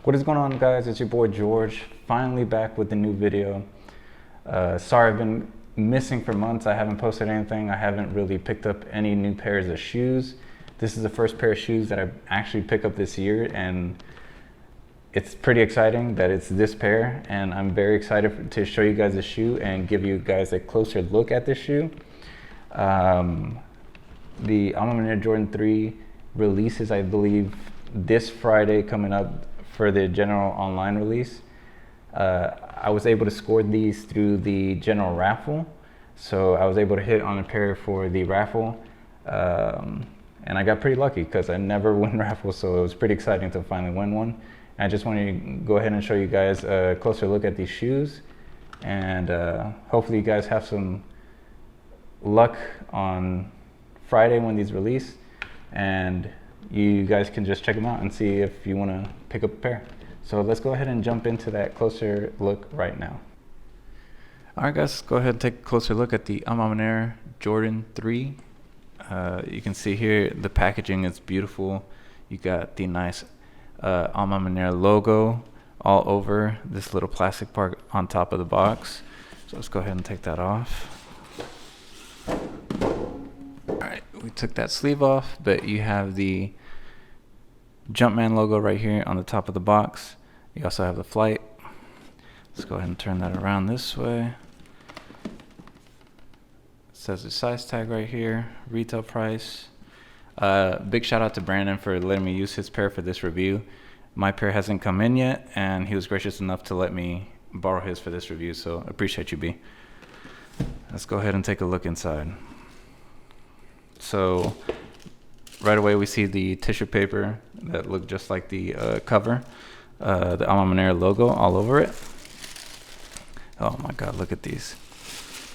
What is going on, guys? It's your boy George, finally back with a new video. Sorry I've been missing for months. I haven't posted anything. I haven't really picked up any new pairs of shoes. This is the first pair of shoes that I actually picked up this year, and it's pretty exciting that it's this pair, and I'm very excited to show you guys the shoe and give you guys a closer look at this shoe. The A Ma Maniere Jordan 3 releases, I believe, this Friday coming up for the general online release. I was able to score these through the general raffle, so I was able to hit on a pair for the raffle, and I got pretty lucky because I never win raffles, so it was pretty exciting to finally win one. I just wanted to go ahead and show you guys a closer look at these shoes, and hopefully you guys have some luck on Friday when these release, and you guys can just check them out and see if you want to pick up a pair. So let's go ahead and jump into that closer look right now. Alright guys, let's go ahead and take a closer look at the A Ma Maniere Jordan 3. You can see here the packaging is beautiful. You got the nice A Ma Maniere logo all over this little plastic part on top of the box. So let's go ahead and take that off. Alright, we took that sleeve off, but you have the Jumpman logo right here on the top of the box. You also have the flight. Let's go ahead and turn that around this way. It says the size tag right here, retail price. Big shout out to Brandon for letting me use his pair for this review. My pair hasn't come in yet, and he was gracious enough to let me borrow his for this review, so I appreciate you, B. Let's go ahead and take a look inside. So right away we see the tissue paper that look just like the cover, the A Ma Maniere logo all over it. Oh my god, look at these.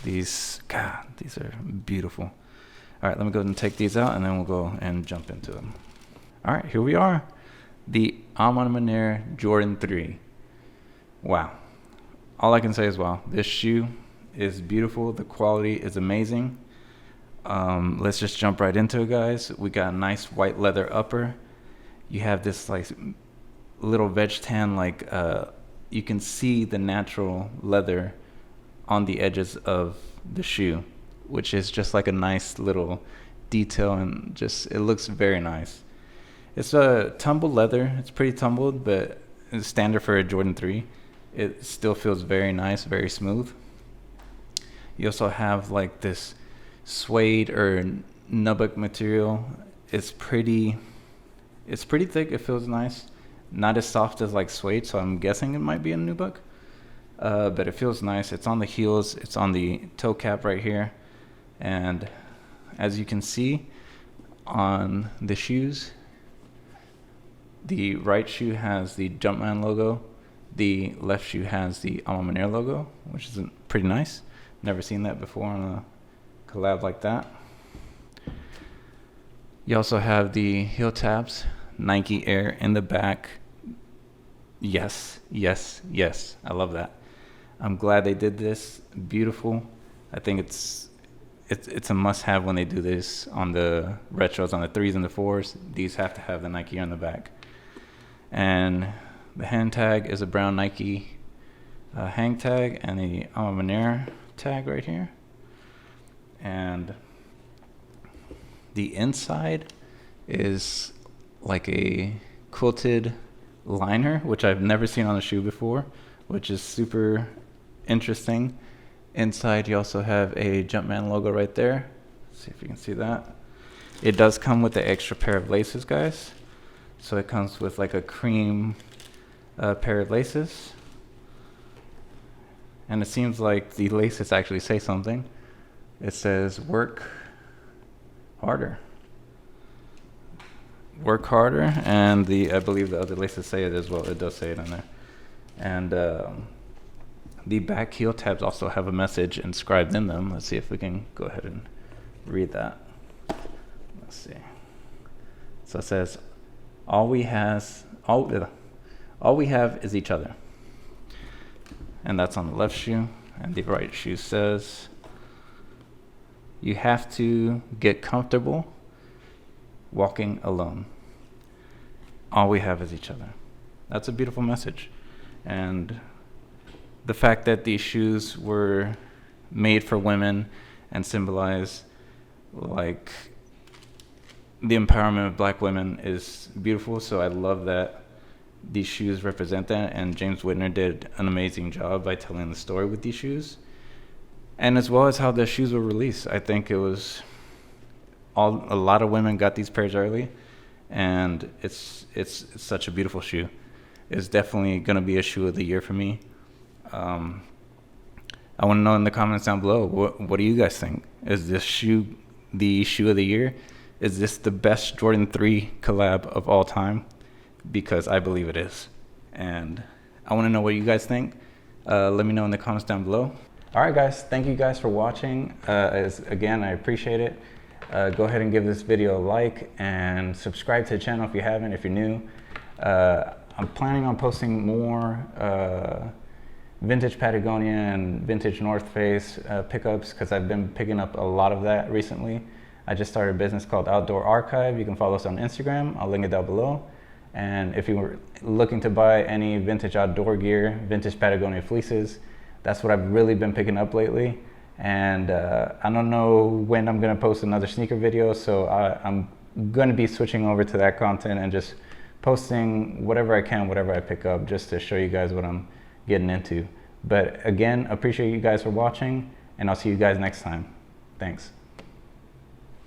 These are beautiful. Alright, let me go ahead and take these out, and then we'll go and jump into them. Alright, here we are. The A Ma Maniere Jordan 3. Wow. All I can say is wow. This shoe is beautiful. The quality is amazing. Let's just jump right into it, guys. We got a nice white leather upper. You have this like little veg tan, like you can see the natural leather on the edges of the shoe, which is just like a nice little detail, and just it looks very nice. It's a tumbled leather. It's pretty tumbled, but it's standard for a Jordan 3. It still feels very nice, very smooth. You also have like this suede or nubuck material. It's pretty thick. It feels nice. Not as soft as like suede, so I'm guessing it might be a nubuck. But it feels nice. It's on the heels. It's on the toe cap right here. And as you can see on the shoes, the right shoe has the Jumpman logo. The left shoe has the A Ma Maniere logo, which is pretty nice. Never seen that before on a collab like that. You also have the heel tabs, Nike Air in the back. Yes, yes, yes. I love that. I'm glad they did this. Beautiful. I think it's a must-have when they do this on the retros, on the 3s and the 4s. These have to have the Nike Air in the back. And the hand tag is a brown Nike hang tag, and the A Ma Maniere tag right here. And the inside is like a quilted liner, which I've never seen on a shoe before, which is super interesting. Inside you also have a Jumpman logo right there. Let's see if you can see that. It does come with the extra pair of laces, guys. So it comes with like a cream pair of laces. And it seems like the laces actually say something. It says work harder. Work harder, and I believe the other laces say it as well. It does say it in there. And the back heel tabs also have a message inscribed in them. Let's see if we can go ahead and read that. Let's see. So it says, all we have is each other. And that's on the left shoe. And the right shoe says, you have to get comfortable walking alone. All we have is each other. That's a beautiful message. And the fact that these shoes were made for women and symbolize like the empowerment of black women is beautiful. So I love that these shoes represent that, and James Whitner did an amazing job by telling the story with these shoes, and as well as how the shoes were released. I think it was a lot of women got these pairs early, and it's such a beautiful shoe. It's definitely gonna be a shoe of the year for me. I want to know in the comments down below, what do you guys think? Is this shoe the shoe of the year? Is this the best Jordan 3 collab of all time? Because I believe it is. And I want to know what you guys think. Let me know in the comments down below. All right, guys. Thank you guys for watching. Again, I appreciate it. Go ahead and give this video a like and subscribe to the channel if you haven't, if you're new. I'm planning on posting more vintage Patagonia and vintage North Face pickups, because I've been picking up a lot of that recently. I just started a business called Outdoor Archive. You can follow us on Instagram. I'll link it down below. And if you were looking to buy any vintage outdoor gear, vintage Patagonia fleeces, that's what I've really been picking up lately. And I don't know when I'm gonna post another sneaker video, so I'm gonna be switching over to that content and just posting whatever I can, whatever I pick up, just to show you guys what I'm getting into. But again, appreciate you guys for watching, and I'll see you guys next time. Thanks.